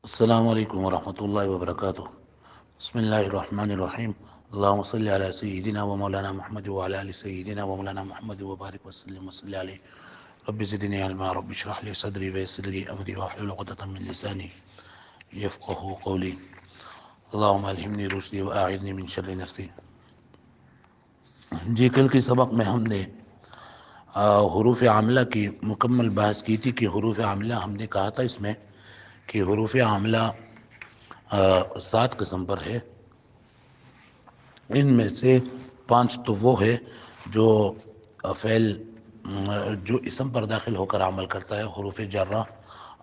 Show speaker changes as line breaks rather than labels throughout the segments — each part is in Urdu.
السلام علیکم ورحمۃ اللہ وبرکاتہ۔ بسم اللہ الرحمن الرحیم۔ اللہم صلی علی سیدنا و مولانا محمد وعلی آل سیدنا و مولانا محمد وبارک وسلم وصلی علیہ۔ رب زدنی علما، رب اشرح لی صدری ویسر لی امری واحلل عقدۃ من لسانی یفقہوا قولی۔ اللہم الہمنی رشدی واعذنی من شر نفسی۔ جی کل کے سبق میں ہم نے حروف عاملہ کی مکمل بحث کی تھی کہ حروف عاملہ ہم نے کہا تھا اس میں کہ حروف عاملہ 7 قسم پر ہے۔ ان میں سے 5 تو وہ ہے جو فعل جو اسم پر داخل ہو کر عمل کرتا ہے، حروف جرہ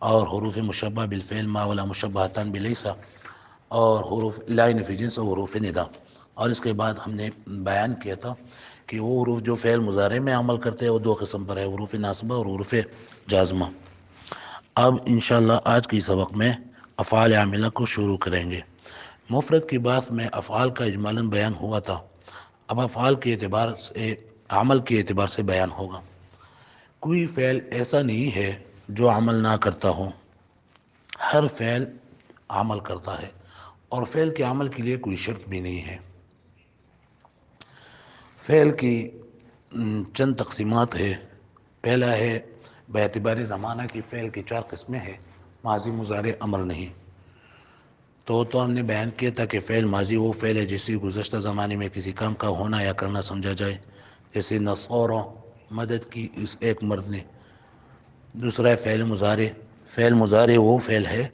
اور حروف مشبہ بالفعل ما ولا مشبہتان بلیسا اور حروف لا فی جنس اور حروف ندا۔ اور اس کے بعد ہم نے بیان کیا تھا کہ وہ حروف جو فعل مضارع میں عمل کرتے ہیں وہ 2 قسم پر ہے، حروف ناصبہ اور حروف جازمہ۔ اب انشاءاللہ آج کی سبق میں افعال عاملہ کو شروع کریں گے۔ مفرد کی بات میں افعال کا اجمالاً بیان ہوا تھا، اب افعال کے اعتبار سے عمل کے اعتبار سے بیان ہوگا۔ کوئی فعل ایسا نہیں ہے جو عمل نہ کرتا ہو، ہر فعل عمل کرتا ہے اور فعل کے عمل کے لیے کوئی شرط بھی نہیں ہے۔ فعل کی چند تقسیمات ہے۔ پہلا ہے باعتبار زمانہ کی فعل کی 4 قسمیں ہیں، ماضی مضارع امر نہیں۔ تو ہم نے بیان کیا تھا کہ فعل ماضی وہ فعل ہے جس سے گزشتہ زمانے میں کسی کام کا ہونا یا کرنا سمجھا جائے، جیسے نصورہ مدد کی اس ایک مرد نے۔ دوسرا ہے فعل مضارع۔ فعل مضارع وہ فعل ہے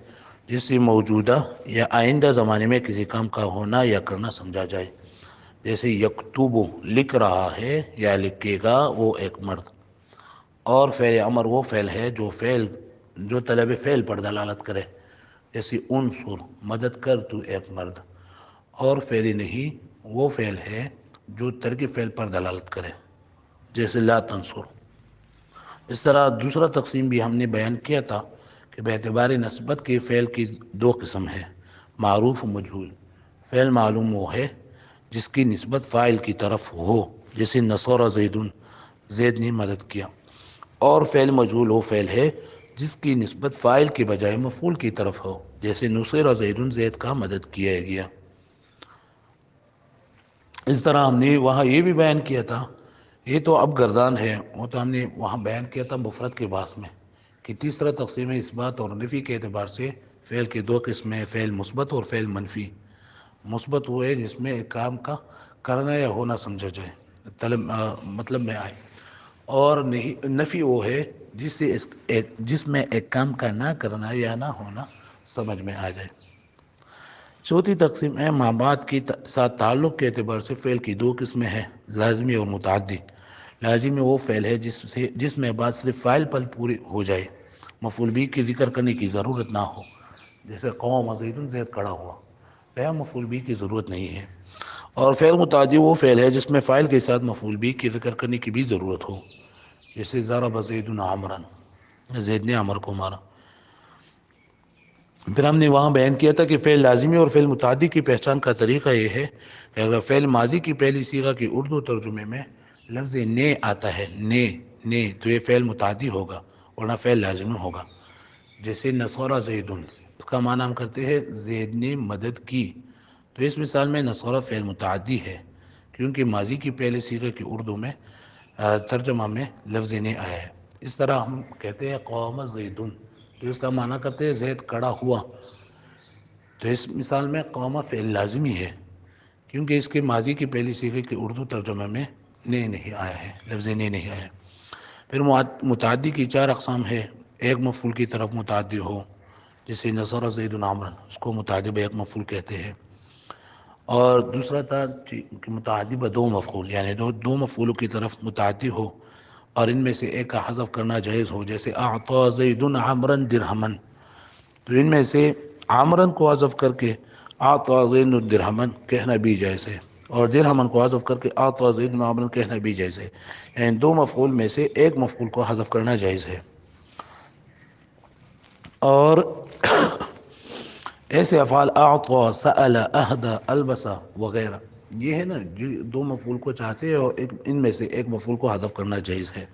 جس سے موجودہ یا آئندہ زمانے میں کسی کام کا ہونا یا کرنا سمجھا جائے، جیسے یکتب لکھ رہا ہے یا لکھے گا وہ ایک مرد۔ اور فعل امر وہ فعل ہے جو طلب فعل پر دلالت کرے، جیسے انصر مدد کر تو ایک مرد۔ اور فعل نہیں وہ فعل ہے جو ترک فعل پر دلالت کرے، جیسے لا تنصر۔ اس طرح دوسرا تقسیم بھی ہم نے بیان کیا تھا کہ باعتبار نسبت کے فعل کی 2 قسم ہے، معروف و مجہول۔ فعل معلوم وہ ہے جس کی نسبت فاعل کی طرف ہو، جیسے نصر زید، زید نے مدد کیا۔ اور فعل مجہول وہ فعل ہے جس کی نسبت فاعل کے بجائے مفعول کی طرف ہو، جیسے نصر زید، زید کا مدد کیا گیا۔ اس طرح ہم نے وہاں یہ بھی بیان کیا تھا، یہ تو اب گردان ہے، وہ تو ہم نے وہاں بیان کیا تھا مفرد کے باس میں، کہ تیسرا تقسیم اس بات اور نفی کے اعتبار سے فعل کے 2 قسمیں ہیں، فعل مثبت اور فعل منفی۔ مثبت وہ ہے جس میں ایک کام کا کرنا یا ہونا سمجھا جائے، مطلب میں آئے، اور نفی وہ ہے جس میں ایک کام کا نہ کرنا یا نہ ہونا سمجھ میں آ جائے۔ چوتھی تقسیم ہے ماں بعد کے ساتھ تعلق کے اعتبار سے فعل کی 2 قسمیں ہیں، لازمی اور متعدی۔ لازمی وہ فعل ہے جس میں بعد صرف فاعل پر پوری ہو جائے، مفعول بھی کی ذکر کرنے کی ضرورت نہ ہو، جیسے قوم زید، زید کھڑا ہوا، یا مفعول بھی کی ضرورت نہیں ہے۔ اور فعل متعدی وہ فعل ہے جس میں فاعل کے ساتھ مفعول بھی کی ذکر کرنے کی بھی ضرورت ہو، جیسے ضرب زید عمرا، زید نے عمر کو مارا۔ پھر ہم نے وہاں بیان کیا تھا کہ فعل لازمی اور فعل متعدی کی پہچان کا طریقہ یہ ہے کہ اگر فعل ماضی کی پہلی صیغہ کی اردو ترجمے میں لفظ نے آتا ہے، نے تو یہ فعل متعدی ہوگا ورنہ فعل لازمی ہوگا، جیسے نصر زید، اس کا معنی ہم کرتے ہیں زید نے مدد کی، تو اس مثال میں نصر فعل متعدی ہے کیونکہ ماضی کی پہلی صیغہ کی اردو میں ترجمہ میں لفظ نے آیا ہے۔ اس طرح ہم کہتے ہیں قوم زید، تو اس کا معنی کرتے ہیں زید کھڑا ہوا، تو اس مثال میں قوم فعل لازمی ہے کیونکہ اس کے ماضی کی پہلی صیغے کے اردو ترجمہ میں نے نہیں آیا ہے، لفظ نے نہیں آیا ہے۔ پھر متعدی کی 4 اقسام ہے، ایک مفعول کی طرف متعدی ہو، جیسے نصر زید عمرا، اس کو متعدی ایک مفعول کہتے ہیں۔ اور دوسرا تھا کہ متعدی 2 مفعول، یعنی دو مفعولوں کی طرف متعدی ہو اور ان میں سے ایک کا حذف کرنا جائز ہو، جیسے اعطى زید عمرا درہما، تو ان میں سے عمرا کو حذف کر کے اعطى زید درہما کہنا بھی جائز ہے، اور درہما کو حذف کر کے اعطى زید عمرا کہنا بھی جائز ہے، یعنی 2 مفعول میں سے ایک مفعول کو حذف کرنا جائز ہے۔ اور ایسے افعال اعطى، سأل، اہدى، البس وغیرہ، یہ ہے نا 2 مفعول کو چاہتے ہیں اور ان میں سے ایک مفعول کو حذف کرنا جائز ہے۔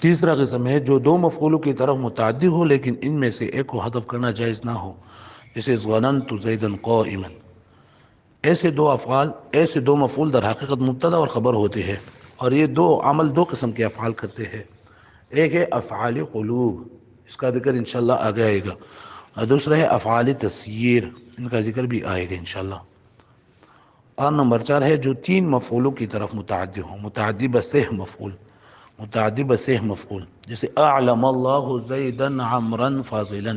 تیسرا قسم ہے جو دو مفعولوں کی طرف متعدی ہو لیکن ان میں سے ایک کو حذف کرنا جائز نہ ہو، جیسے ظننت زیدا قائما۔ ایسے دو مفعول در حقیقت مبتدا اور خبر ہوتے ہیں، اور یہ دو عمل دو قسم کے افعال کرتے ہیں۔ ایک ہے افعال قلوب، اس کا ذکر انشاءاللہ آگے آئے گا، اور دوسرا ہے افعال تسییر، ان کا ذکر بھی آئے گا انشاءاللہ۔ اور نمبر 4 ہے جو تین مفعولوں کی طرف متعدی ہوں، متعدی بسہ مفعول، متعدی بسہ مفعول، جیسے اعلم اللہ زیدا عمرا فاضلا،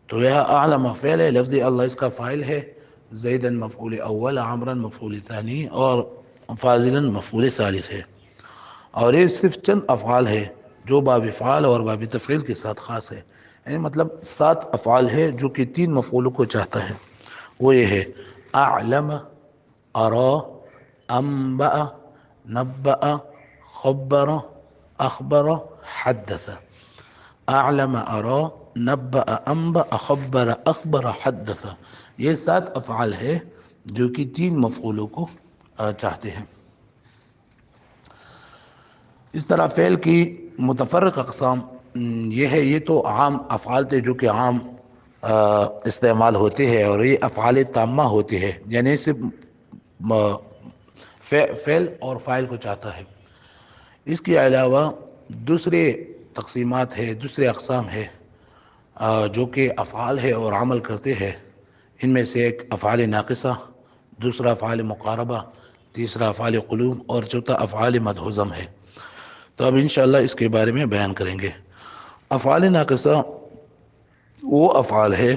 تو یہ اعلم فعل ہے، لفظ اللہ اس کا فاعل ہے، زیدا مفعول اول، عمرا مفعول ثانی، اور فاضلا مفعول ثالث ہے۔ اور یہ صرف چند افعال ہے جو باب فعال اور باب تفعیل کے ساتھ خاص ہے، یعنی مطلب 7 افعال ہے جو کہ تین مفعولوں کو چاہتا ہے، وہ یہ ہے اعلم، ارا، انبأ، نبأ، خبر، اخبر، حدث۔ اعلم، ارا، نبأ، انبأ، خبر، اخبر، حدث، یہ 7 افعال ہے جو کہ تین مفعولوں کو چاہتے ہیں۔ اس طرح فعل کی متفرق اقسام یہ ہے، یہ تو عام افعال تھے جو کہ عام استعمال ہوتے ہیں، اور یہ افعال تامہ ہوتے ہیں، یعنی صرف فعل اور فاعل کو چاہتا ہے۔ اس کے علاوہ دوسرے تقسیمات ہے، دوسرے اقسام ہے جو کہ افعال ہے اور عمل کرتے ہیں۔ ان میں سے ایک افعال ناقصہ، دوسرا افعال مقاربہ، تیسرا افعال قلوب، اور چوتھا افعال مدحوظم ہے۔ تو اب انشاءاللہ اس کے بارے میں بیان کریں گے۔ افعال ناقصہ وہ افعال ہے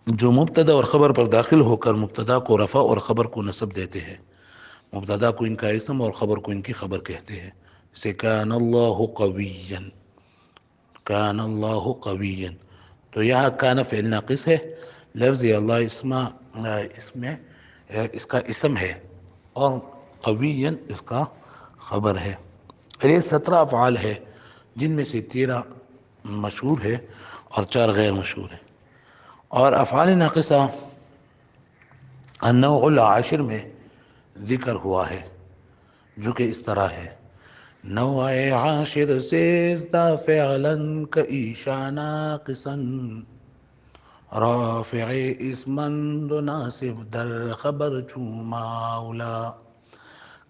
جو مبتدا اور خبر پر داخل ہو کر مبتدا کو رفع اور خبر کو نصب دیتے ہیں۔ مبتدا کو ان کا اسم اور خبر کو ان کی خبر کہتے ہیں، جیسے کان اللہ قویا، کان اللہ قویا، تو یہاں کان فعل ناقص ہے، لفظ اللہ اس کا اسم ہے، اور قویا اس کا خبر ہے۔ یہ 17 افعال ہے جن میں سے 13 مشہور ہے اور 4 غیر مشہور ہے۔ اور افعال ناقصہ النوع العاشر میں ذکر ہوا ہے، جو کہ اس طرح ہے: نوع عاشر سے ازدا فعلا کعیشا ناقصا، رافع اسما ناصب در خبر چوما اولا،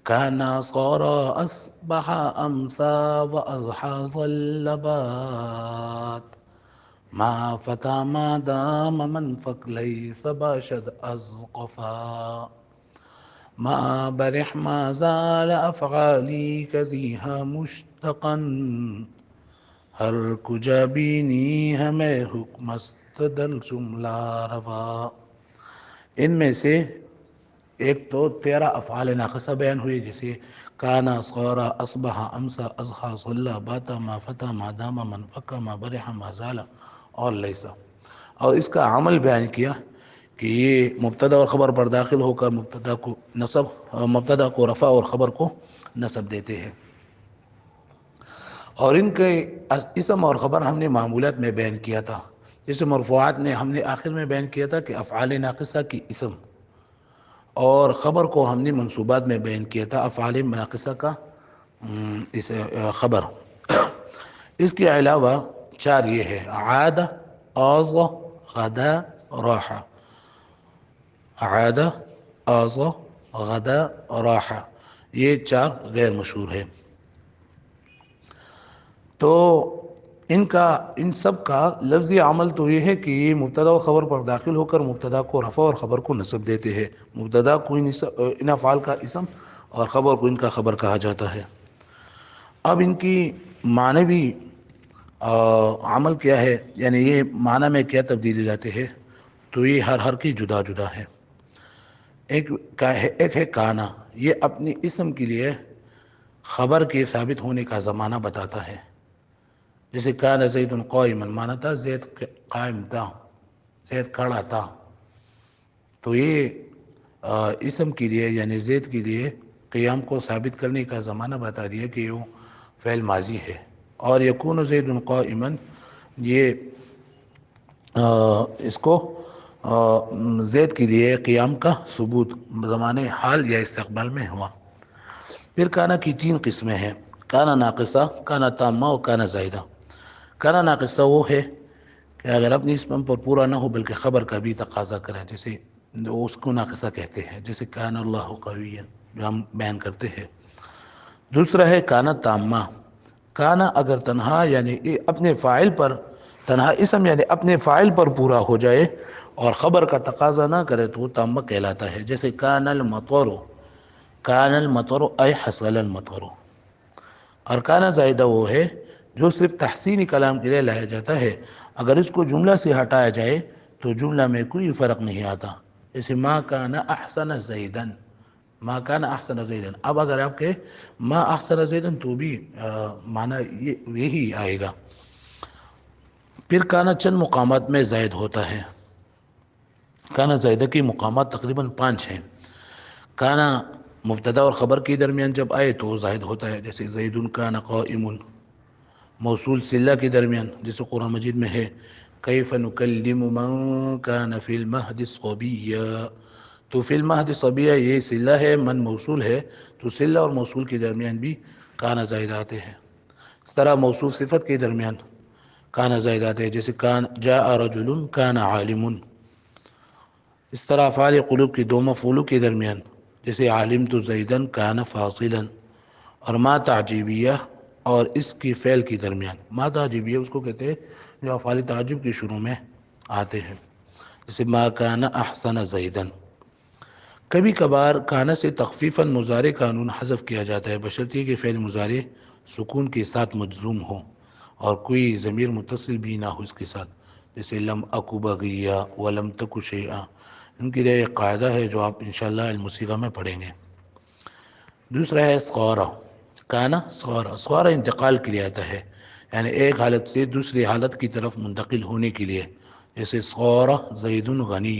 كان صار أصبح أمسى وأضحى ظل بات، ما فتى ما دام منفك ليس باشد أزقفا، ما برح ما زال أفعالي كذيها مشتقا، ہر کجا بینی ہمیں حکم استدل جملہ روا۔ ان میں سے ایک تو 13 افعال ناقصہ بیان ہوئی، جیسے کانا، صورا، اصبح، امسا، اضحا، صلی، باتا، ما فتا، ما دام، من فکا، ما برح، ما زال، اور لیسا۔ اور اس کا عمل بیان کیا کہ یہ مبتدا اور خبر پر داخل ہو کر مبتدا کو رفع اور خبر کو نصب دیتے ہیں۔ اور ان کے اسم اور خبر ہم نے معمولات میں بیان کیا تھا، جیسے مرفوعات نے ہم نے آخر میں بیان کیا تھا کہ افعال ناقصہ کی اسم، اور خبر کو ہم نے منصوبات میں بیان کیا تھا افعال ناقصہ کا خبر۔ اس کے علاوہ 4 یہ ہے: عاد، آض، غدا، راحہ۔ عاد، آض، غدا، راحہ، یہ 4 غیر مشہور ہے۔ تو ان سب کا لفظی عمل تو یہ ہے کہ یہ مبتدا و خبر پر داخل ہو کر مبتدا کو رفع اور خبر کو نصب دیتے ہیں۔ مبتدا کو ان افعال کا اسم اور خبر کو ان کا خبر کہا جاتا ہے۔ اب ان کی معنوی عمل کیا ہے، یعنی یہ معنی میں کیا تبدیلی لاتے ہیں، تو یہ ہر کی جدا جدا ہے۔ ایک ہے کانا، یہ اپنی اسم کے لیے خبر کے ثابت ہونے کا زمانہ بتاتا ہے، جیسے کان زید قائما، مانا تھا زید قائم تھا، زید کھڑا تھا، تو یہ اسم کے لیے یعنی زید کے لیے قیام کو ثابت کرنے کا زمانہ بتا دیا کہ وہ فعل ماضی ہے۔ اور یکون زید قائما، یہ اس کو زید کے لیے قیام کا ثبوت زمانے حال یا استقبال میں ہوا۔ پھر کانا کی 3 قسمیں ہیں: کانا ناقصہ، کانا تامہ اور کانا زائدہ۔ کانا ناقصہ وہ ہے کہ اگر اپنی اسم پر پورا نہ ہو بلکہ خبر کا بھی تقاضا کریں، جیسے اس کو ناقصہ کہتے ہیں، جیسے کان اللہ قویا جو ہم بیان کرتے ہیں۔ دوسرا ہے کانا تامہ۔ کانا اگر تنہا یعنی اپنے فاعل پر، تنہا اسم یعنی اپنے فاعل پر پورا ہو جائے اور خبر کا تقاضا نہ کرے تو وہ تامہ کہلاتا ہے، جیسے کان المطر، کان المطر اے حصل المطر۔ اور کانا زائدہ وہ ہے جو صرف تحسینی کلام کے لیے لایا جاتا ہے، اگر اس کو جملہ سے ہٹایا جائے تو جملہ میں کوئی فرق نہیں آتا، جیسے ما کان احسن زیدن، ما کان احسن زیدن۔ اب اگر آپ کہ ما احسن زیدن تو بھی معنی یہی آئے گا۔ پھر کانا چند مقامات میں زائد ہوتا ہے۔ کانا زائدہ کی مقامات تقریباً 5 ہیں۔ کانا مبتدا اور خبر کے درمیان جب آئے تو زائد ہوتا ہے، جیسے زید کان قائم۔ موصول صلہ کے درمیان، جیسے قرآن مجید میں ہے کیف نکلم من کان فی المہد صبیا، تو فی المہد صبیا یہ صلہ ہے، من موصول ہے، تو صلہ اور موصول کے درمیان بھی کانا زائد آتے ہیں۔ اس طرح موصول صفت کے درمیان کانا زائد آتے ہیں، جیسے کان جاء رجل کان عالم۔ اس طرح افعال قلوب کے 2 مفعولوں کے درمیان، جیسے علمت زیدن کان فاصلا۔ اور ما تعجیبیہ اور اس کی فعل کے درمیان، ما تعجیبیہ اس کو کہتے ہیں جو افعال تعجب کے شروع میں آتے ہیں، جیسے ما کان احسن زیدن۔ کبھی کبھار کانا سے تخفیفاً مضارع کا نون حذف کیا جاتا ہے، بشرطیہ کہ فعل مضارع سکون کے ساتھ مجزوم ہو اور کوئی ضمیر متصل بھی نہ ہو اس کے ساتھ، جیسے لم اکو بغیا ولم تک شیئا۔ ان کے لیے ایک قاعدہ ہے جو آپ انشاءاللہ الموسیقہ میں پڑھیں گے۔ دوسرا ہے صغارہ۔ کانا صغارہ، صغارہ انتقال کے لیے آتا ہے، یعنی ایک حالت سے دوسری حالت کی طرف منتقل ہونے کے لیے، جیسے صغارہ زید غنی،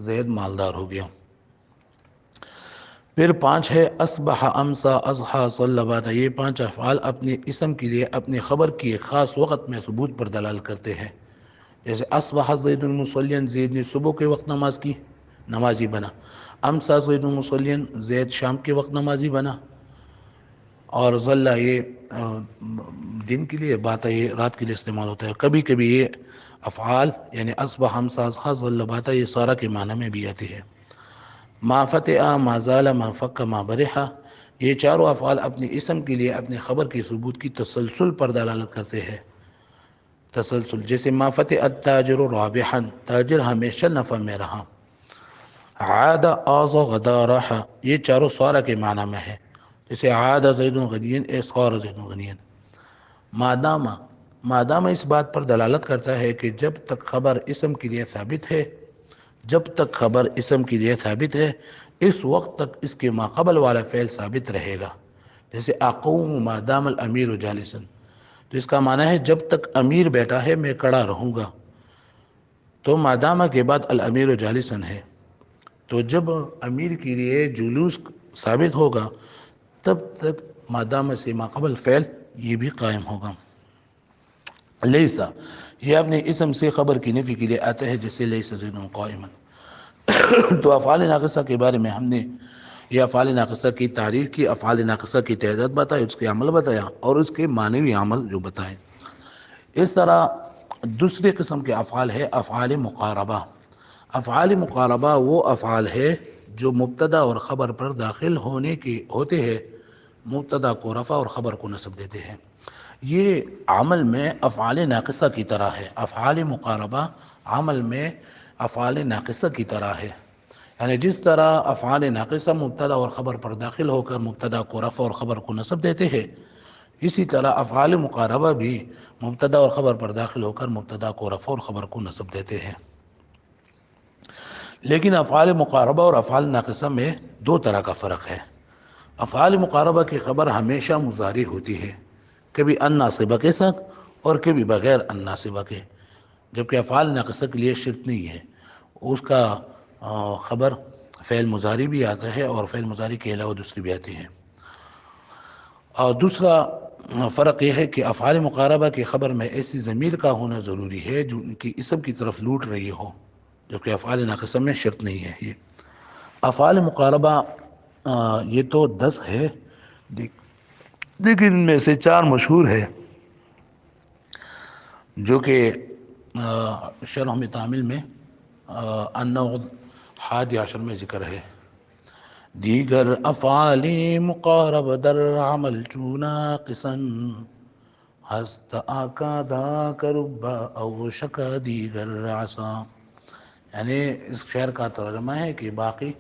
زید مالدار ہو گیا۔ پھر 5 ہے اصبح امسا اضحیٰ صلی بات۔ یہ 5 افعال اپنے اسم کے لیے اپنے خبر کی ایک خاص وقت میں ثبوت پر دلال کرتے ہیں، جیسے اصبح زید مصلیا، زید نے صبح کے وقت نماز کی، نمازی بنا۔ امسا زید مصلیا، زید شام کے وقت نمازی بنا۔ اور ظل یہ دن کے لیے، بات یہ رات کے لیے استعمال ہوتا ہے۔ کبھی کبھی یہ افعال یعنی اصبح امسا اضحیٰ ظل بات یہ سارا کے معنی میں بھی آتی ہے۔ ما فتح، ما زال، ما فک، ما برحا، یہ چاروں افعال اپنے اسم کے لیے اپنے خبر کے ثبوت کی تسلسل پر دلالت کرتے ہیں، تسلسل، جیسے ما فتح التاجر رابحا، تاجر ہمیشہ نفع میں رہا۔ عاد، آز، غدا، راح، یہ چاروں صار کے معنی میں ہے، جیسے عاد زید غنیا اے صار زید غنیا۔ مادامہ، مادامہ اس بات پر دلالت کرتا ہے کہ جب تک خبر اسم کے لیے ثابت ہے، جب تک خبر اسم کے لیے ثابت ہے اس وقت تک اس کے ماقبل والا فعل ثابت رہے گا، جیسے اقوم ما دام الامیر جالسا، تو اس کا معنی ہے جب تک امیر بیٹھا ہے میں کھڑا رہوں گا، تو ما دام کے بعد الامیر جالسا ہے، تو جب امیر کے لیے جلوس ثابت ہوگا تب تک ما دام سے ماقبل فعل یہ بھی قائم ہوگا۔ لیسا، یہ اپنے اسم سے خبر کی نفی کے لیے آتا ہے، جیسے لیسا زید قائما۔ تو افعال ناقصہ کے بارے میں ہم نے یہ افعال ناقصہ کی تعریف کی، افعال ناقصہ کی تعداد بتائی، اس کے عمل بتایا اور اس کے معنوی عمل جو بتائے۔ اس طرح دوسری قسم کے افعال ہے افعال مقاربہ۔ افعال مقاربہ وہ افعال ہے جو مبتدا اور خبر پر داخل ہوتے ہیں، مبتدا کو رفع اور خبر کو نصب دیتے ہیں۔ یہ عمل میں افعال ناقصہ کی طرح ہے، افعال مقاربہ عمل میں افعال ناقصہ کی طرح ہے، یعنی جس طرح افعال ناقصہ مبتدا اور خبر پر داخل ہو کر مبتدا کو رفع اور خبر کو نصب دیتے ہیں، اسی طرح افعال مقاربہ بھی مبتدا اور خبر پر داخل ہو کر مبتدا کو رفع اور خبر کو نصب دیتے ہیں۔ لیکن افعال مقاربہ اور افعال ناقصہ میں 2 طرح کا فرق ہے۔ افعال مقاربہ کی خبر ہمیشہ مضارع ہوتی ہے، کبھی ان ناصبہ کے ساتھ اور کبھی بغیر ان ناصبہ کے، جبکہ افعال ناقصہ کے لیے شرط نہیں ہے، اس کا خبر فعل مضارع بھی آتا ہے اور فعل مضارع کے علاوہ دوسری بھی آتی ہے۔ اور دوسرا فرق یہ ہے کہ افعال مقاربہ کی خبر میں ایسی ضمیر کا ہونا ضروری ہے جو ان کی اسم کی طرف لوٹ رہی ہو، جبکہ افعال ناقصہ میں شرط نہیں ہے۔ یہ افعال مقاربہ یہ تو 10 ہے، لیکن ان میں سے 4 مشہور ہے جو کہ شرح تعمیل میں النوع 11 میں ذکر ہے. دیگر افعال مقارب در عمل چونا قسن ہست آکادا کربا او شکا دیگر عصا. یعنی اس شعر کا ترجمہ ہے کہ باقی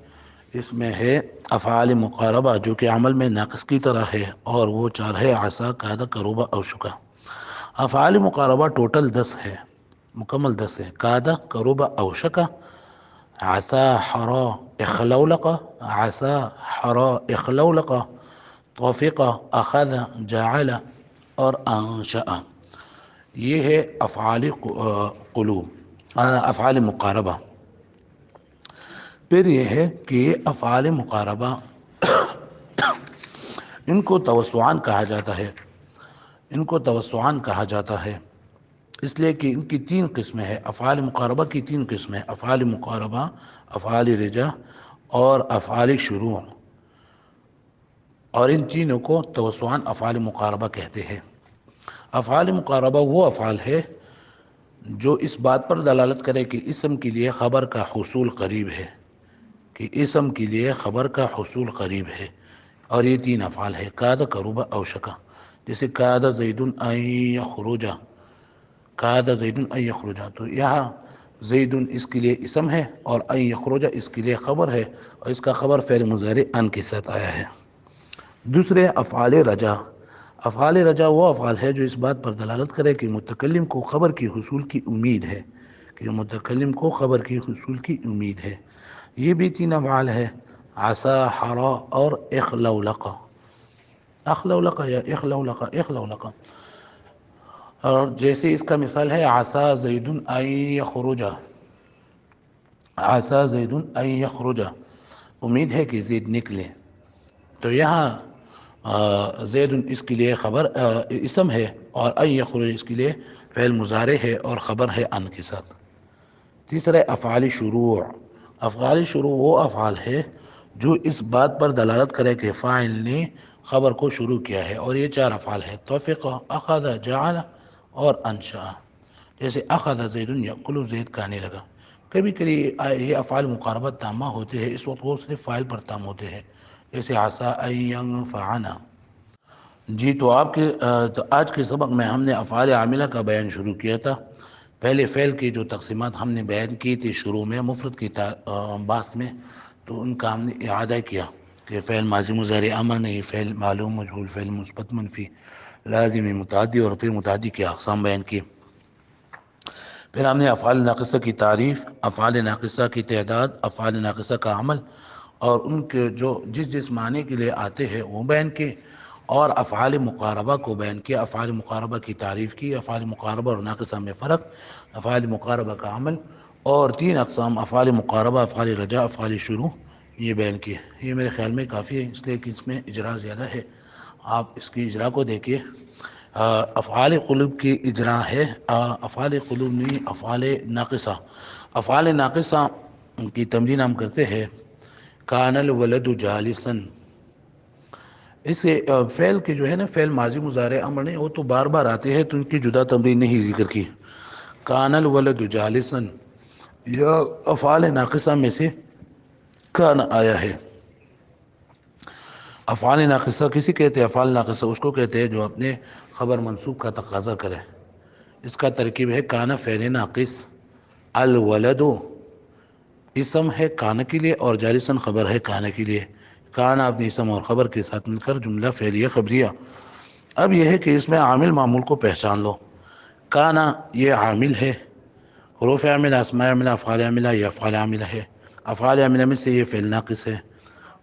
اس میں ہے افعال مقاربہ جو کہ عمل میں ناقص کی طرح ہے، اور وہ 4 ہے: عصا، کادا، کروبا او شکا. افعال مقاربہ ٹوٹل 10 ہے، مکمل 10 ہے: کادا، کروبا او شکا، عصا، حرا، اخلولقا، عصا، حرا، اخلولقا، توفیقا، اخذ، جعل اور انشأ. یہ ہے افعال افعال مقاربہ. پھر یہ ہے کہ افعال مقاربہ ان کو توسعان کہا جاتا ہے، ان کو توسعان کہا جاتا ہے اس لیے کہ ان کی 3 قسمیں ہیں. افعال مقاربہ کی 3 قسمیں: افعال مقاربہ، افعال رجا اور افعال شروع، اور ان تینوں کو توسعان افعال مقاربہ کہتے ہیں. افعال مقاربہ وہ افعال ہے جو اس بات پر دلالت کرے کہ اسم کے لیے خبر کا حصول قریب ہے، کہ اسم کے لیے خبر کا حصول قریب ہے. اور یہ 3 افعال ہے: کاد، کروبا او شکا. جیسے کاد زید ان یخرج، کاد زید ان یخرج، تو یہاں زید اس کے لیے اسم ہے اور ان یخرج اس کے لیے خبر ہے، اور اس کا خبر فعل مضارع ان کے ساتھ آیا ہے. دوسرے افعال رجا. افعال رجا وہ افعال ہے جو اس بات پر دلالت کرے کہ متکلم کو خبر کی حصول کی امید ہے، کہ متکلم کو خبر کی حصول کی امید ہے. یہ بھی 3 افعال ہے: عصا، حرا اور اخلولقا. اخلولقا یا اخلولقا، اخلولقا. اور جیسے اس کا مثال ہے: عصا زید ان یخرج، عصا زید ان یخرج، امید ہے کہ زید نکلے. تو یہاں زید اس کے لیے خبر اسم ہے، اور ان یخرج اس کے لیے فعل مضارع ہے اور خبر ہے ان کے ساتھ. تیسرے افعال شروع. افعال شروع وہ افعال ہے جو اس بات پر دلالت کرے کہ فاعل نے خبر کو شروع کیا ہے، اور یہ 4 افعال ہے: توفیق، اخذ، جعل اور انشأ. جیسے اخذ زید یأکل، زید کھانے لگا. کبھی کبھی یہ افعال مقاربت تامہ ہوتے ہیں، اس وقت وہ صرف فاعل پر تام ہوتے ہیں، جیسے عسیٰ ان ینفعنا. جی تو آج کے سبق میں ہم نے افعال عاملہ کا بیان شروع کیا تھا. پہلے فعل کی جو تقسیمات ہم نے بیان کی تھی شروع میں مفرد کی باس میں، تو ان کا ہم نے اعادہ کیا کہ فعل ماضی مضارع امر نہیں، فعل معلوم مجہول، فعل مثبت منفی، لازمی، متعدی، اور پھر متعدی کی اقسام بیان کی. پھر ہم نے افعال ناقصہ کی تعریف، افعال ناقصہ کی تعداد، افعال ناقصہ کا عمل اور ان کے جو جس معنی کے لیے آتے ہیں وہ بیان کی، اور افعال مقاربہ کو بیان کیا، افعال مقاربہ کی تعریف کی، افعال مقاربہ اور ناقصہ میں فرق، افعال مقاربہ کا عمل، اور 3 اقسام: افعال مقاربہ، افعال رجا، افعال شروع، یہ بیان کیے. یہ میرے خیال میں کافی ہے، اس لیے کہ اس میں اجرا زیادہ ہے. آپ اس کی اجرا کو دیکھیے. افعال قلوب کی اجرا ہے، افعال قلوب نہیں، افعال ناقصہ. افعال ناقصہ کی تمرین ہم کرتے ہیں: کان الولد جالسا. اس فعل کے جو ہے نا، فعل ماضی مضارع امر نہیں، وہ تو بار بار آتے ہیں، تو ان کی جدا تمرین نہیں ذکر کی. کان الولد جالسا یہ افعال ناقصہ میں سے کان آیا ہے. افعال ناقصہ کسی کہتے ہیں، افعال ناقصہ اس کو کہتے ہیں جو اپنے خبر منصوب کا تقاضا کرے. اس کا ترکیب ہے: کان فعل ناقص، الولد اسم ہے کان کے لیے، اور جالسن خبر ہے کان کے لیے. کان اپنے اسم اور خبر کے ساتھ مل کر جملہ فعلیہ خبریہ. اب یہ ہے کہ اس میں عامل معمول کو پہچان لو. کانا یہ عامل ہے، حروف عاملہ، اسماء عاملہ، افعال عاملہ، یہ افعال عاملہ ہے. افعال عاملہ میں سے یہ فعل ناقص ہے،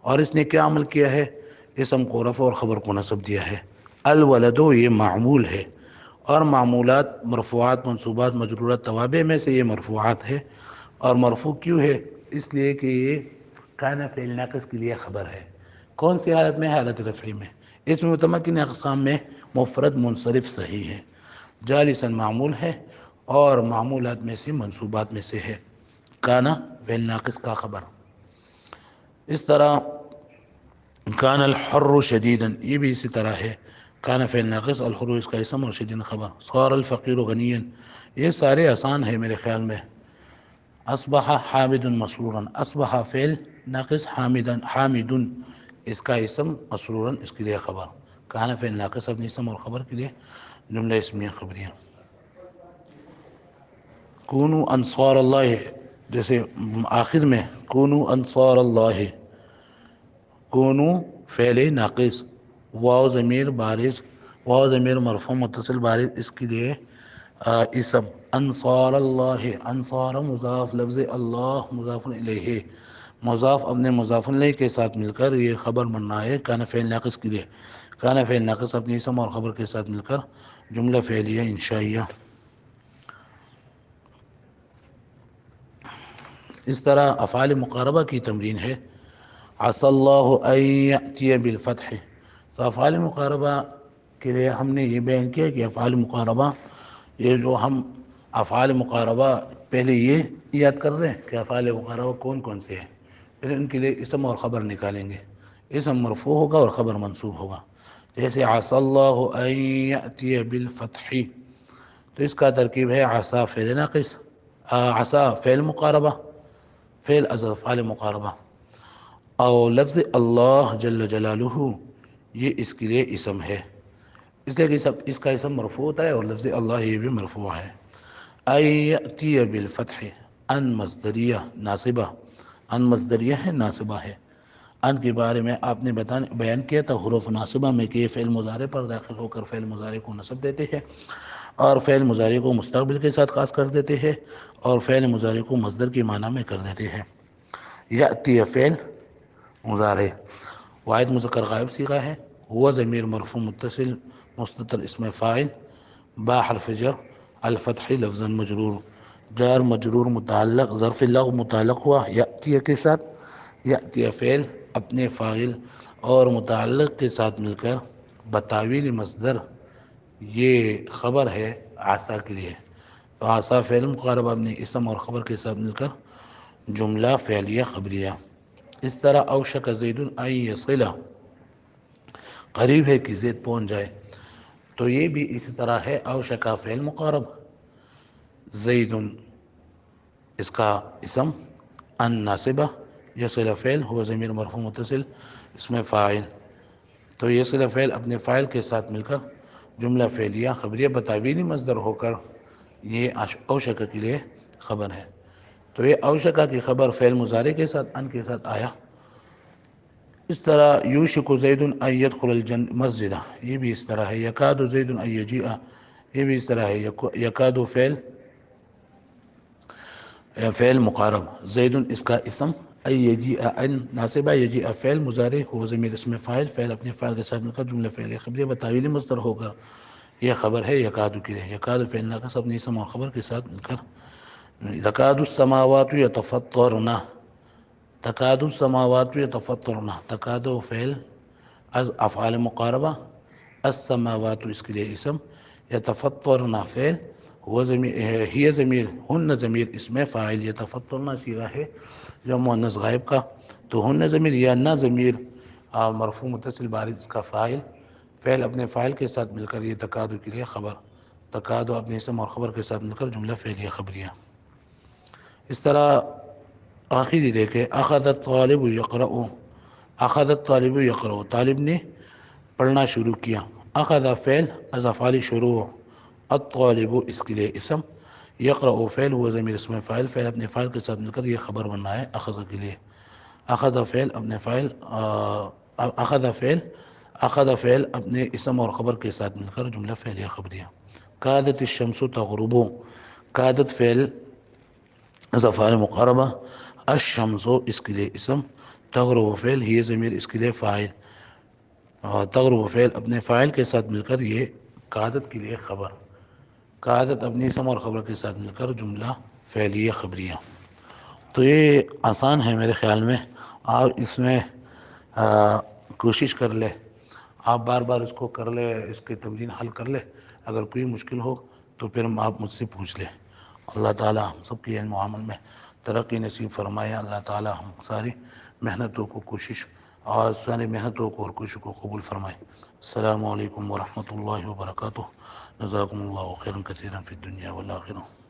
اور اس نے کیا عمل کیا ہے؟ اسم کو رفع اور خبر کو نصب دیا ہے. الولد یہ معمول ہے، اور معمولات مرفوعات، منصوبات، مجرورات، توابع میں سے یہ مرفوعات ہے. اور مرفوع کیوں ہے؟ اس لیے کہ یہ کانا فعل ناقص کے لیے خبر ہے. کون سی حالت میں؟ حالت رفعی میں. اس میں متمکن اقسام میں مفرد منصرف صحیح ہے. جالسا معمول ہے، اور معمولات میں سے منصوبات میں سے ہے. کانا فعل ناقص کا خبر. اس طرح کان الحر شدیدا، یہ بھی اسی طرح ہے. کان فعل ناقص، الحروف اس کا اسم اور شدین خبر. صار الفقیر غنیا، یہ سارے آسان ہے میرے خیال میں. اصبح حامد مسرورا، اصبح فعل ناقص، حامد اس کا اسم، مسرورا اس کے لیے خبر. کان فعل ناقص اپنے اسم اور خبر کے لیے جملہ اسمیہ خبریاں. کونو انصار اللہ، جیسے آخر میں کونو انصار اللہ، کونو فعل ناقص، واو ضمیر بارز، واو ضمیر مرفوع متصل بارز اس کے لیے اسم. انصار اللہ، انصار مضاف، لفظ اللہ مضاف الیہ، مضاف اپنے مضاف الیہ کے ساتھ مل کر یہ خبر بننا ہے کان فعل ناقص کے لیے. کان فعل ناقص اپنے اسم اور خبر کے ساتھ مل کر جملہ فعلیہ انشائیہ. اس طرح افعال مقاربہ کی تمرین ہے. عسى اللہ ان یأتی بالفتح، تو افعال مقاربہ کے لیے ہم نے یہ بیان کیا کہ افعال مقاربہ، یہ جو ہم افعال مقاربہ پہلے یہ یاد کر رہے ہیں کہ افعال مقاربہ کون کون سے ہیں، پھر ان کے لیے اسم اور خبر نکالیں گے. اسم مرفوع ہوگا اور خبر منصوب ہوگا. جیسے عسى اللہ ان یأتی بالفتح، تو اس کا ترکیب ہے عسى فعل ناقص، عسى فعل مقاربہ، فعل از افعال مقاربہ، اور لفظ اللہ جل جلالہ یہ اس کے لیے اسم ہے، اس لیے کہ اس کا اسم مرفوع ہوتا ہے اور لفظ اللہ یہ بھی مرفوع ہے. ان یأتی بالفتح، ان مصدریہ ناصبہ، ان مصدریہ ہے ناصبہ ہے. ان کے بارے میں آپ نے بیان کیا تھا حروف ناصبہ میں کہ یہ فعل مضارع پر داخل ہو کر فعل مضارع کو نصب دیتے ہیں اور فعل مضارع کو مستقبل کے ساتھ خاص کر دیتے ہیں اور فعل مضارع کو مصدر کی معنی میں کر دیتے ہیں. یأتی فعل مضارع، واحد مذکر غائب صیغہ ہے. ہوا ضمیر مرفوع متصل مستتر اسم فاعل، با حرف جر، الفتح لفظا مجرور، جار مجرور متعلق ظرف لغو متعلق ہوا یأتی کے ساتھ. یأتی فعل اپنے فاعل اور متعلق کے ساتھ مل کر بتاویل مصدر یہ خبر ہے عسى کے لیے. تو عسى فعل مقاربہ اپنے اسم اور خبر کے ساتھ مل کر جملہ فعلیہ خبریہ. اس طرح اوشک زید ان یصل، قریب ہے کہ زید پہنچ جائے، تو یہ بھی اسی طرح ہے. اوشک فعل مقارب، زید اس کا اسم، ان ناصبہ، یصل فعل ہوا ضمیر مرفوع متصل اسم فاعل. تو یصل فعل اپنے فاعل کے ساتھ مل کر جملہ فعلیہ خبریہ بتاویلی مصدر ہو کر یہ اوشک کے لیے خبر ہے. تو یہ اوشکا کی خبر فعل مضارع کے ساتھ ان کے ساتھ آیا. اس طرح یوشک زید ان یدخل المسجد، یہ بھی اس طرح ہے. یکاد زید ان یجیء، یہ بھی اس طرح ہے. یکاد فعل مقارب، زید اس کا اسم، یجیء ان ناصبہ، یجیء فعل مضارع ہو ضمیر اسم فاعل، فعل اپنے فاعل کے ساتھ مل کر جملہ فعلیہ خبریہ بتاویلی مصدر ہو کر یہ خبر ہے یکاد کے لیے. یکاد فعل ناقص اپنے اسم اور خبر کے ساتھ مل کر تکاد السماوات یتفطرن، تکاد السماوات یتفطرن، تکاد فعل از افعال مقاربہ، السماوات اس کے لیے اسم، یتفطرن فعل ہی ضمیر، ہن ضمیر اسم فاعل، یتفطرن صیغہ ہے جو مؤنث غائب کا، تو ہن ضمیر یا نہ ضمیر مرفوع متصل بارز اس کا فاعل، فعل اپنے فاعل کے ساتھ مل کر یہ تکاد کے لیے خبر، تکاد اپنے اسم اور خبر کے ساتھ مل کر جملہ فعلیہ خبریہ. اس طرح آخری دیکھیں اخذ الطالب یقرأ، اخذ الطالب یقرأ، طالب نے پڑھنا شروع کیا. اخذ فعل از افعال شروع، الطالب اس کے لیے اسم، یقرأ فعل ہوا ضمیر اسم فاعل، فعل اپنے فاعل کے ساتھ مل کر یہ خبر بننا ہے اخذ کے لیے. اخذ فعل اپنے فاعل، اخذ فعل اپنے اسم اور خبر کے ساتھ مل کر جملہ فعلیہ خبریہ. کادت الشمس تغرب، کادت فعل از افعال مقاربہ، الشمس اس کے لیے اسم، تغرب فعل ہی ضمیر اس کے لیے فاعل، تغرب فعل اپنے فاعل کے ساتھ مل کر یہ قعدت کے لیے خبر، قعدت اپنی اسم اور خبر کے ساتھ مل کر جملہ فعلیہ خبریہ. تو یہ آسان ہے میرے خیال میں. آپ اس میں کوشش کر لے، آپ بار بار اس کو کر لے، اس کی تمرین حل کر لے. اگر کوئی مشکل ہو تو پھر آپ مجھ سے پوچھ لیں. اللہ تعالیٰ ہم سب کی علم و عمل میں ترقی نصیب فرمائے. اللہ تعالیٰ ہم ساری محنتوں کو کوشش اور ساری محنتوں کو اور کوششوں کو قبول فرمائے. السلام علیکم ورحمۃ اللہ وبرکاتہ. جزاکم اللہ خیرا کثیرا فی الدنیا والآخرہ.